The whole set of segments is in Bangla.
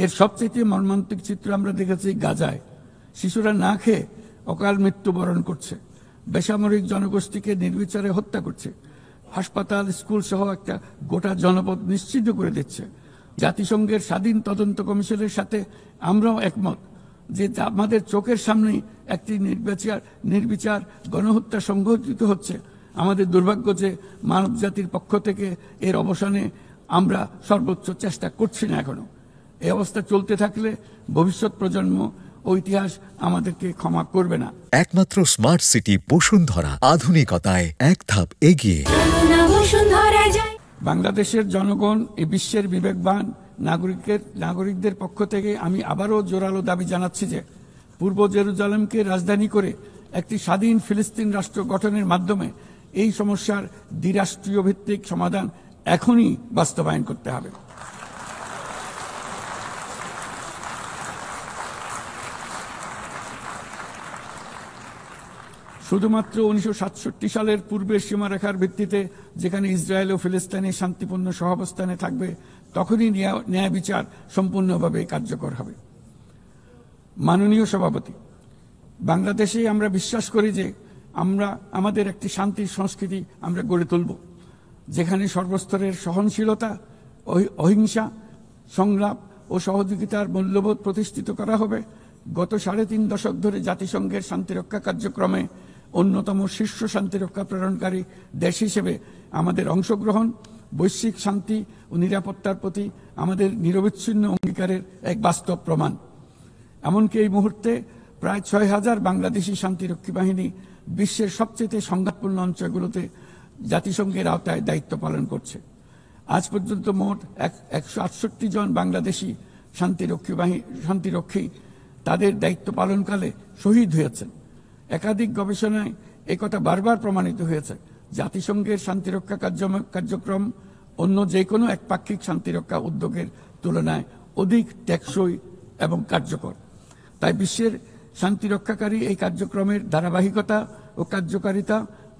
এর সবচেয়ে মর্মান্তিক চিত্র আমরা দেখেছি গাজায়। শিশুরা না খেয়ে অকাল মৃত্যুবরণ করছে, বেসামরিক জনগোষ্ঠীকে নির্বিচারে হত্যা করছে, হাসপাতাল, স্কুল সহ একটা গোটা জনপদ নিশ্চিহ্ন করে দিচ্ছে। জাতিসংঘের স্বাধীন তদন্ত কমিশনের সাথে আমরাও একমত যে আমাদের চোখের সামনেই একটি নির্বিচার গণহত্যা সংঘটিত হচ্ছে। আমাদের দুর্ভাগ্য যে মানব জাতির পক্ষ থেকে এর অবসানে আমরা সর্বোচ্চ চেষ্টা করছি না এখনো। এই অবস্থা চলতে থাকলে ভবিষ্যৎ প্রজন্ম ও ইতিহাস আমাদেরকে ক্ষমা করবে না। একমাত্র স্মার্ট সিটি বসুন্ধরা, আধুনিকতায় এক ধাপ এগিয়ে। বাংলাদেশের জনগণ এই বিশ্বের বিবেকবান নাগরিকদের পক্ষ থেকে আমি আবারও জোরালো দাবি জানাচ্ছি যে পূর্ব জেরুজালেমকে রাজধানী করে একটি স্বাধীন ফিলিস্তিন রাষ্ট্র গঠনের মাধ্যমে এই সমস্যার দ্বিরাষ্ট্রীয় ভিত্তিক সমাধান এখনই বাস্তবায়ন করতে হবে। শুধুমাত্র 1967 সালের পূর্বের সীমারেখার ভিত্তিতে যেখানে ইসরায়েল ও ফিলিস্তিনি শান্তিপূর্ণ সহাবস্থানে থাকবে, তখনই ন্যায় বিচার সম্পূর্ণভাবে কার্যকর হবে। মাননীয় সভাপতি, বাংলাদেশে আমরা বিশ্বাস করি যে আমাদের একটি শান্তির সংস্কৃতি আমরা গড়ে তুলব, যেখানে সর্বস্তরের সহনশীলতা, অহিংসা, সংলাপ ও সহযোগিতার মূল্যবোধ প্রতিষ্ঠিত করা হবে। গত 3.5 দশক ধরে জাতিসংঘের শান্তিরক্ষা কার্যক্রমে অন্যতম শীর্ষ শান্তিরক্ষা প্রেরণকারী দেশ হিসেবে আমাদের অংশগ্রহণ বৈশ্বিক শান্তি ও নিরাপত্তার প্রতি আমাদের নিরবিচ্ছিন্ন অঙ্গীকারের এক বাস্তব প্রমাণ। এমনকি এই মুহূর্তে প্রায় 6000 বাংলাদেশি শান্তিরক্ষী বাহিনী বিশ্বের সবচেয়ে সংঘাতপূর্ণ অঞ্চলগুলোতে জাতিসংঘের আওতায় দায়িত্ব পালন করছে। আজ পর্যন্ত মোট 168 জন বাংলাদেশি শান্তিরক্ষী তাদের দায়িত্ব পালনকালে শহীদ হয়েছেন। একাধিক গবেষণায় একথা বারবার প্রমাণিত হয়েছে। জাতিসংঘের শান্তিরক্ষা কার্যক্রম অন্য যে কোনো একপাক্ষিক শান্তিরক্ষা উদ্যোগের তুলনায় অধিক টেকসই এবং কার্যকর। তাই বিশ্বের শান্তিরক্ষাকারী এই কার্যক্রমের ধারাবাহিকতা ও কার্যকারিতা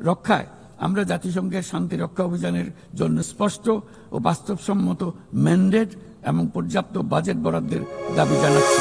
রক্ষায় আমরা জাতিসংঘের শান্তিরক্ষা অভিযানের জন্য স্পষ্ট ও বাস্তবসম্মত ম্যান্ডেট এবং পর্যাপ্ত বাজেট বরাদ্দের দাবি জানাচ্ছি।